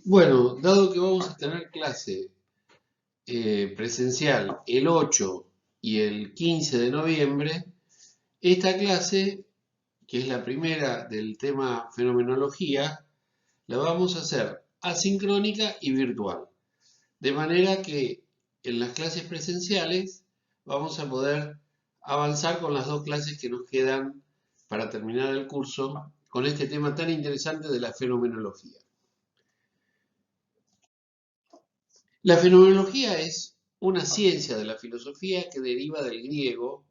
Bueno, dado que vamos a tener clase presencial el 8 y el 15 de noviembre, esta clase, que es la primera del tema fenomenología, la vamos a hacer asincrónica y virtual. De manera que en las clases presenciales vamos a poder avanzar con las dos clases que nos quedan para terminar el curso con este tema tan interesante de la fenomenología. La fenomenología es una ciencia de la filosofía que deriva del griego,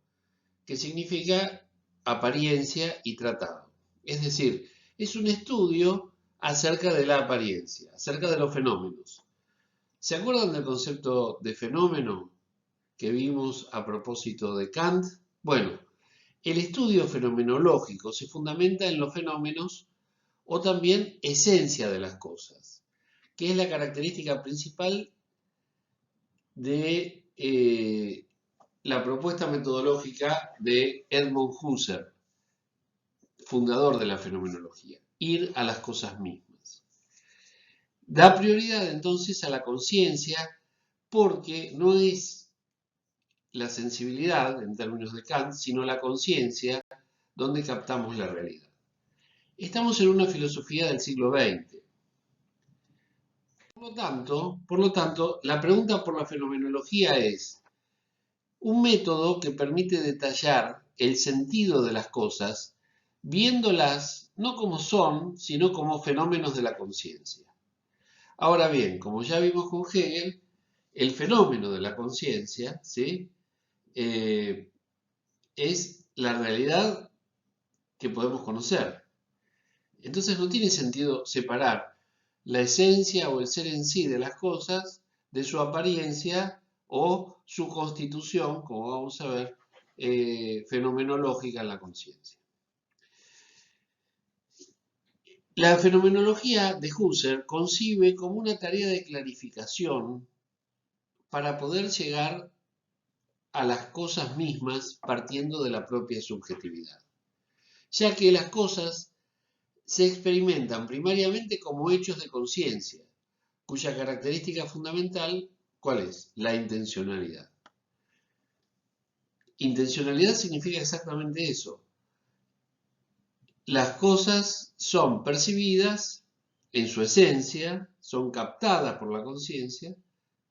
que significa apariencia y tratado. Es decir, es un estudio acerca de la apariencia, acerca de los fenómenos. ¿Se acuerdan del concepto de fenómeno que vimos a propósito de Kant? Bueno, el estudio fenomenológico se fundamenta en los fenómenos o también esencia de las cosas, que es la característica principal de la propuesta metodológica de Edmund Husserl, fundador de la fenomenología, ir a las cosas mismas. Da prioridad entonces a la conciencia porque no es la sensibilidad, en términos de Kant, sino la conciencia donde captamos la realidad. Estamos en una filosofía del siglo XX. Por lo tanto, la pregunta por la fenomenología es, un método que permite detallar el sentido de las cosas, viéndolas no como son, sino como fenómenos de la conciencia. Ahora bien, como ya vimos con Hegel, el fenómeno de la conciencia, ¿sí? Es la realidad que podemos conocer. Entonces no tiene sentido separar la esencia o el ser en sí de las cosas de su apariencia o su constitución, como vamos a ver, fenomenológica en la conciencia. La fenomenología de Husserl concibe como una tarea de clarificación para poder llegar a las cosas mismas partiendo de la propia subjetividad, ya que las cosas se experimentan primariamente como hechos de conciencia, cuya característica fundamental, ¿cuál es? La intencionalidad. Intencionalidad significa exactamente eso. Las cosas son percibidas en su esencia, son captadas por la conciencia,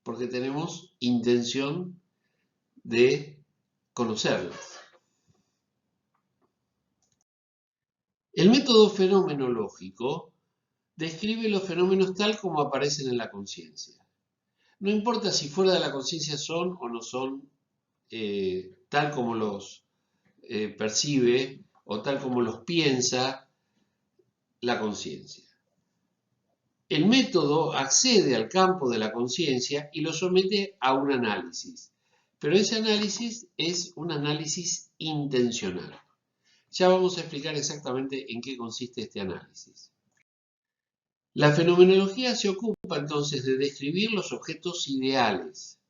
porque tenemos intención de conocerlas. El método fenomenológico describe los fenómenos tal como aparecen en la conciencia. No importa si fuera de la conciencia son o no son tal como los percibe o tal como los piensa la conciencia. El método accede al campo de la conciencia y lo somete a un análisis, pero ese análisis es un análisis intencional. Ya vamos a explicar exactamente en qué consiste este análisis. La fenomenología se ocupa entonces de describir los objetos ideales,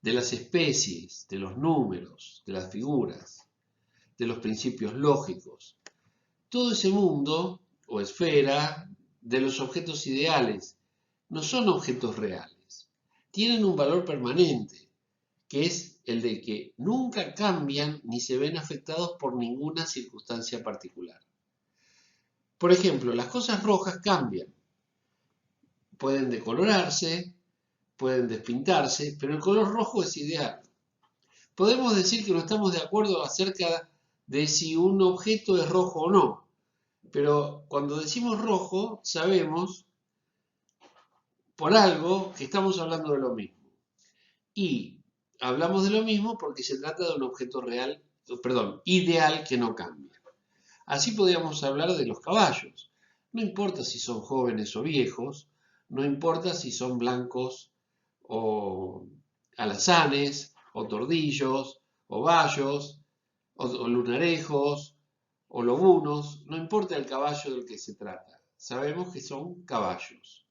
de las especies, de los números, de las figuras, de los principios lógicos. Todo ese mundo o esfera de los objetos ideales no son objetos reales. Tienen un valor permanente, que es el de que nunca cambian ni se ven afectados por ninguna circunstancia particular. Por ejemplo, las cosas rojas cambian. Pueden decolorarse, pueden despintarse, pero el color rojo es ideal. Podemos decir que no estamos de acuerdo acerca de si un objeto es rojo o no, pero cuando decimos rojo sabemos por algo que estamos hablando de lo mismo. Y hablamos de lo mismo porque se trata de un objeto real, perdón, ideal que no cambia. Así podríamos hablar de los caballos. No importa si son jóvenes o viejos, no importa si son blancos o alazanes, o tordillos, o bayos, o lunarejos, o lobunos, no importa el caballo del que se trata. Sabemos que son caballos.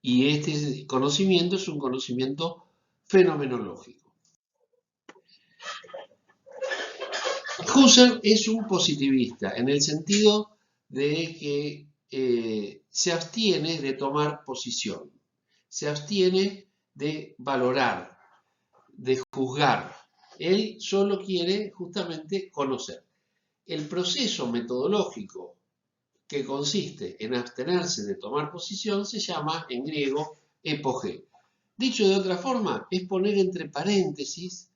Y este conocimiento es un conocimiento fenomenológico. Husserl es un positivista en el sentido de que se abstiene de tomar posición, se abstiene de valorar, de juzgar. Él solo quiere justamente conocer. El proceso metodológico que consiste en abstenerse de tomar posición se llama en griego epogé. Dicho de otra forma, es poner entre paréntesis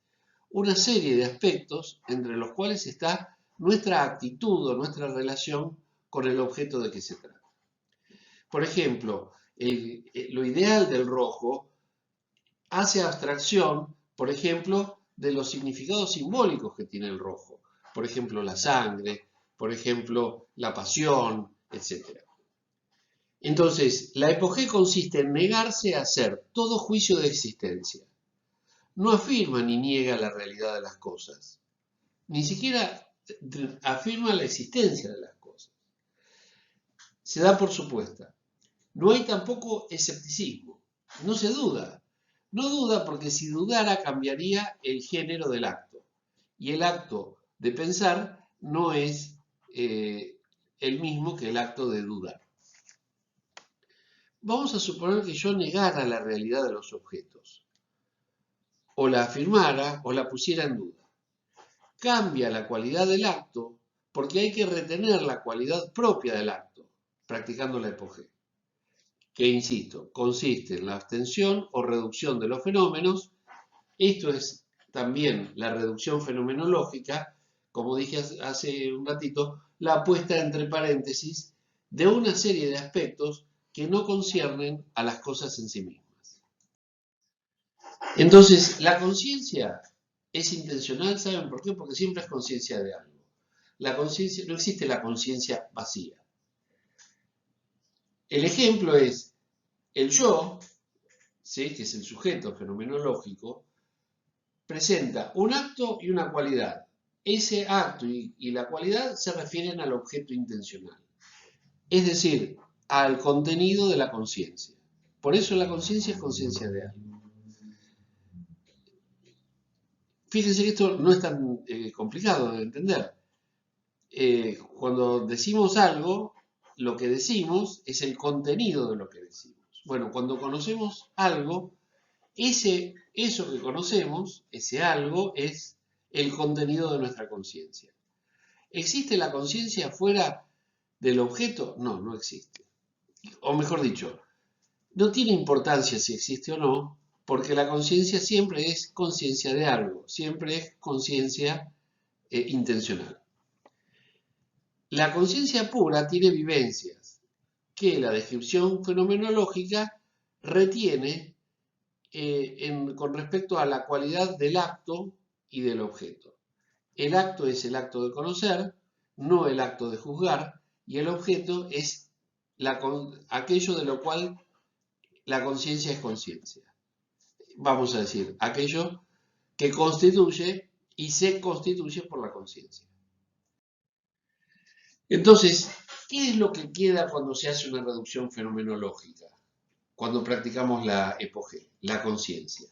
una serie de aspectos entre los cuales está nuestra actitud o nuestra relación con el objeto de que se trata. Por ejemplo, lo ideal del rojo hace abstracción, por ejemplo, de los significados simbólicos que tiene el rojo. Por ejemplo, la sangre, por ejemplo, la pasión, etc. Entonces, la epogé consiste en negarse a hacer todo juicio de existencia. No afirma ni niega la realidad de las cosas, ni siquiera afirma la existencia de las cosas. Se da por supuesta. No hay tampoco escepticismo, no se duda. No duda porque si dudara cambiaría el género del acto. Y el acto de pensar no es el mismo que el acto de dudar. Vamos a suponer que yo negara la realidad de los objetos, o la afirmara o la pusiera en duda. Cambia la cualidad del acto porque hay que retener la cualidad propia del acto, practicando la epogé, que, insisto, consiste en la abstención o reducción de los fenómenos. Esto es también la reducción fenomenológica, como dije hace un ratito, la puesta entre paréntesis de una serie de aspectos que no conciernen a las cosas en sí mismas. Entonces, la conciencia es intencional, ¿saben por qué? Porque siempre es conciencia de algo. La conciencia, no existe la conciencia vacía. El ejemplo es el yo, ¿sí?, que es el sujeto fenomenológico, presenta un acto y una cualidad. Ese acto y la cualidad se refieren al objeto intencional, es decir, al contenido de la conciencia. Por eso la conciencia es conciencia de algo. Fíjense que esto no es tan complicado de entender. Cuando decimos algo, lo que decimos es el contenido de lo que decimos. Bueno, cuando conocemos algo, eso que conocemos, ese algo, es el contenido de nuestra conciencia. ¿Existe la conciencia fuera del objeto? No, no existe. O mejor dicho, no tiene importancia si existe o no, porque la conciencia siempre es conciencia de algo, siempre es conciencia intencional. La conciencia pura tiene vivencias que la descripción fenomenológica retiene con respecto a la cualidad del acto y del objeto. El acto es el acto de conocer, no el acto de juzgar, y el objeto es aquello de lo cual la conciencia es conciencia. Vamos a decir, aquello que constituye y se constituye por la conciencia. Entonces, ¿qué es lo que queda cuando se hace una reducción fenomenológica? Cuando practicamos la epogé, la conciencia.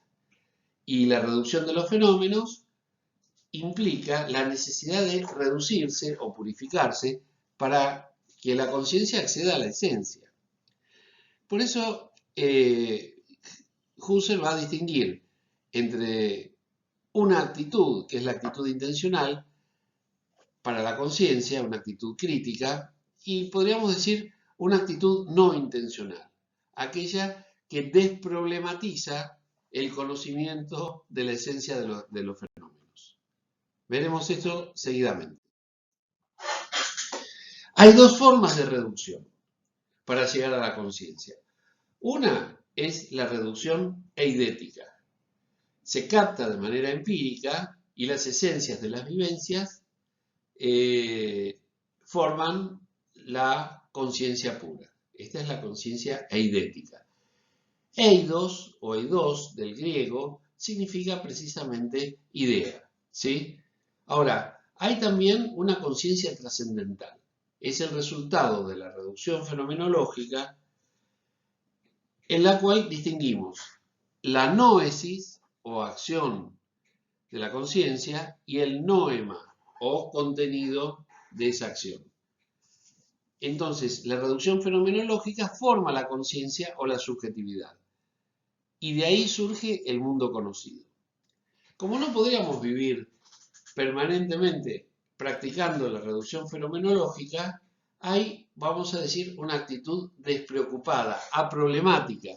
Y la reducción de los fenómenos implica la necesidad de reducirse o purificarse para que la conciencia acceda a la esencia. Por eso, Husserl va a distinguir entre una actitud, que es la actitud intencional, para la conciencia, una actitud crítica, y podríamos decir una actitud no intencional, aquella que desproblematiza el conocimiento de la esencia de los fenómenos. Veremos esto seguidamente. Hay dos formas de reducción para llegar a la conciencia. Una es la reducción eidética. Se capta de manera empírica y las esencias de las vivencias forman la conciencia pura. Esta es la conciencia eidética. Eidos o eidos del griego significa precisamente idea, ¿sí? Ahora, hay también una conciencia trascendental. Es el resultado de la reducción fenomenológica en la cual distinguimos la noesis o acción de la conciencia y el noema o contenido de esa acción. Entonces, la reducción fenomenológica forma la conciencia o la subjetividad. Y de ahí surge el mundo conocido. Como no podríamos vivir permanentemente practicando la reducción fenomenológica, hay, vamos a decir, una actitud despreocupada, aproblemática.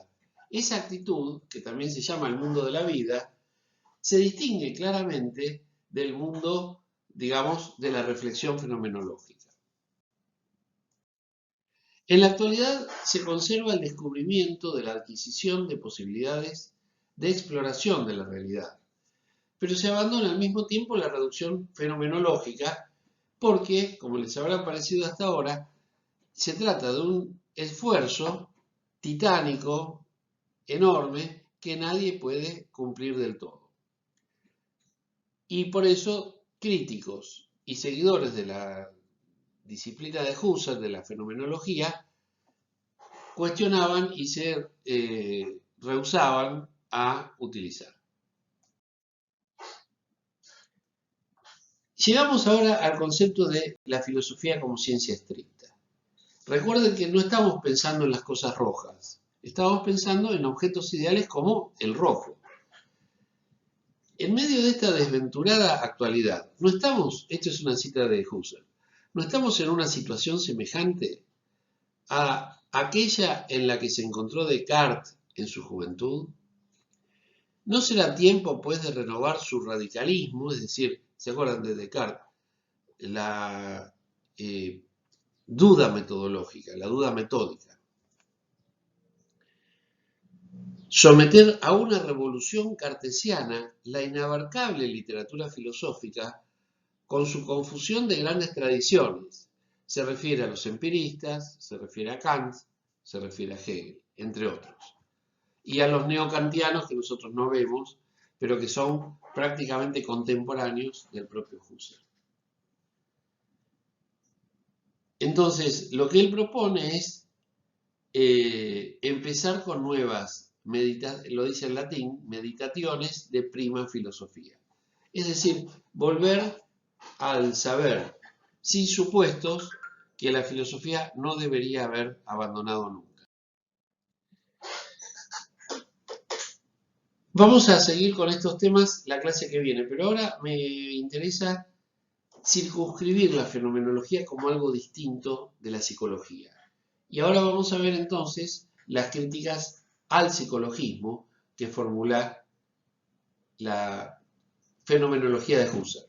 Esa actitud, que también se llama el mundo de la vida, se distingue claramente del mundo, digamos, de la reflexión fenomenológica. En la actualidad se conserva el descubrimiento de la adquisición de posibilidades de exploración de la realidad, pero se abandona al mismo tiempo la reducción fenomenológica porque, como les habrá parecido hasta ahora, se trata de un esfuerzo titánico, enorme, que nadie puede cumplir del todo. Y por eso críticos y seguidores de la disciplina de Husserl, de la fenomenología, cuestionaban y se rehusaban a utilizar. Llegamos ahora al concepto de la filosofía como ciencia estricta. Recuerden que no estamos pensando en las cosas rojas, estamos pensando en objetos ideales como el rojo. En medio de esta desventurada actualidad, no estamos, esto es una cita de Husserl, no estamos en una situación semejante a aquella en la que se encontró Descartes en su juventud. ¿No será tiempo, pues, de renovar su radicalismo? Es decir, ¿se acuerdan de Descartes? La duda metodológica, la duda metódica. Someter a una revolución cartesiana la inabarcable literatura filosófica con su confusión de grandes tradiciones. Se refiere a los empiristas, se refiere a Kant, se refiere a Hegel, entre otros. Y a los neokantianos que nosotros no vemos, pero que son prácticamente contemporáneos del propio Husserl. Entonces, lo que él propone es empezar con nuevas, lo dice en latín, meditaciones de prima filosofía. Es decir, volver al saber, sin supuestos que la filosofía no debería haber abandonado nunca. Vamos a seguir con estos temas la clase que viene, pero ahora me interesa circunscribir la fenomenología como algo distinto de la psicología. Y ahora vamos a ver entonces las críticas al psicologismo que formula la fenomenología de Husserl.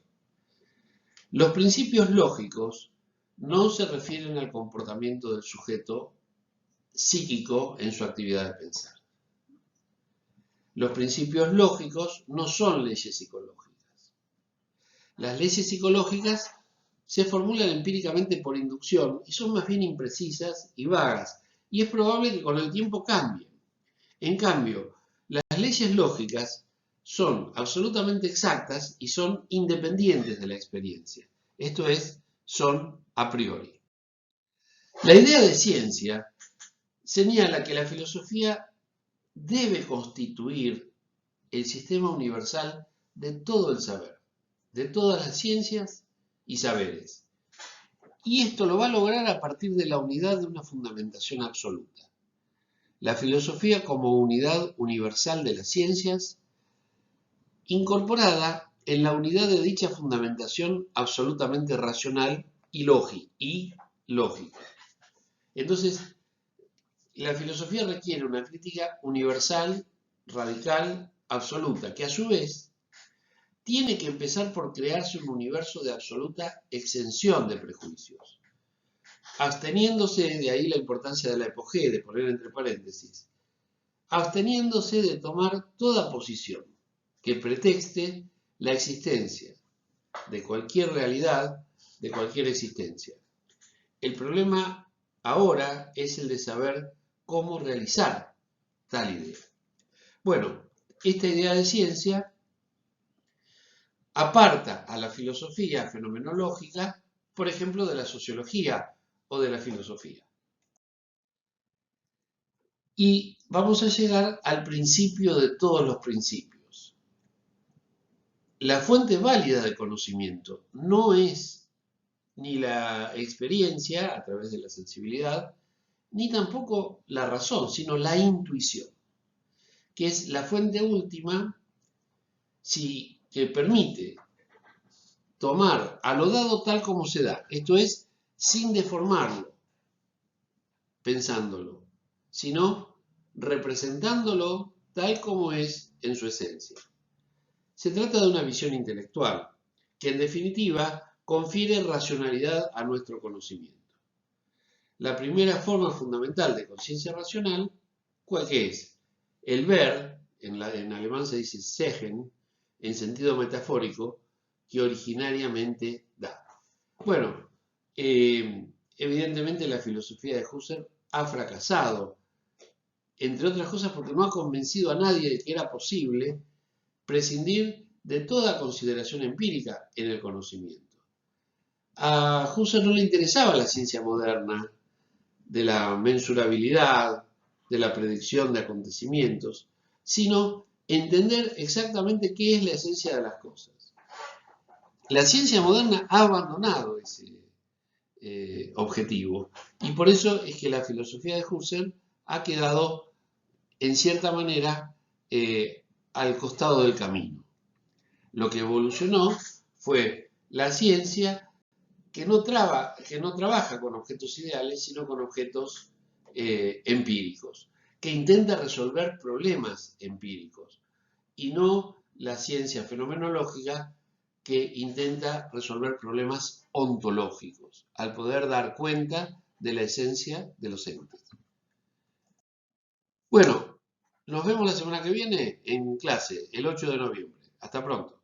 Los principios lógicos no se refieren al comportamiento del sujeto psíquico en su actividad de pensar. Los principios lógicos no son leyes psicológicas. Las leyes psicológicas se formulan empíricamente por inducción y son más bien imprecisas y vagas, y es probable que con el tiempo cambien. En cambio, las leyes lógicas son absolutamente exactas y son independientes de la experiencia. Esto es, son a priori. La idea de ciencia señala que la filosofía debe constituir el sistema universal de todo el saber, de todas las ciencias y saberes. Y esto lo va a lograr a partir de la unidad de una fundamentación absoluta. La filosofía como unidad universal de las ciencias, incorporada en la unidad de dicha fundamentación absolutamente racional y lógica. Entonces, la filosofía requiere una crítica universal, radical, absoluta, que a su vez tiene que empezar por crearse un universo de absoluta exención de prejuicios, absteniéndose, de ahí la importancia de la epogé, de poner entre paréntesis, absteniéndose de tomar toda posición que pretexte la existencia de cualquier realidad, de cualquier existencia. El problema ahora es el de saber cómo realizar tal idea. Bueno, esta idea de ciencia aparta a la filosofía fenomenológica, por ejemplo, de la sociología o de la filosofía. Y vamos a llegar al principio de todos los principios. La fuente válida de conocimiento no es ni la experiencia a través de la sensibilidad, ni tampoco la razón, sino la intuición, que es la fuente última que permite tomar a lo dado tal como se da, esto es, sin deformarlo, pensándolo, sino representándolo tal como es en su esencia. Se trata de una visión intelectual, que en definitiva confiere racionalidad a nuestro conocimiento. La primera forma fundamental de conciencia racional, ¿cuál que es? El ver, en alemán se dice sehen, en sentido metafórico, que originariamente da. Bueno, evidentemente la filosofía de Husserl ha fracasado, entre otras cosas porque no ha convencido a nadie de que era posible prescindir de toda consideración empírica en el conocimiento. A Husserl no le interesaba la ciencia moderna de la mensurabilidad, de la predicción de acontecimientos, sino entender exactamente qué es la esencia de las cosas. La ciencia moderna ha abandonado ese objetivo y por eso es que la filosofía de Husserl ha quedado, en cierta manera, al costado del camino. Lo que evolucionó fue la ciencia que no trabaja con objetos ideales, sino con objetos empíricos, que intenta resolver problemas empíricos, y no la ciencia fenomenológica que intenta resolver problemas ontológicos, al poder dar cuenta de la esencia de los entes. Bueno, nos vemos la semana que viene en clase, el 8 de noviembre. Hasta pronto.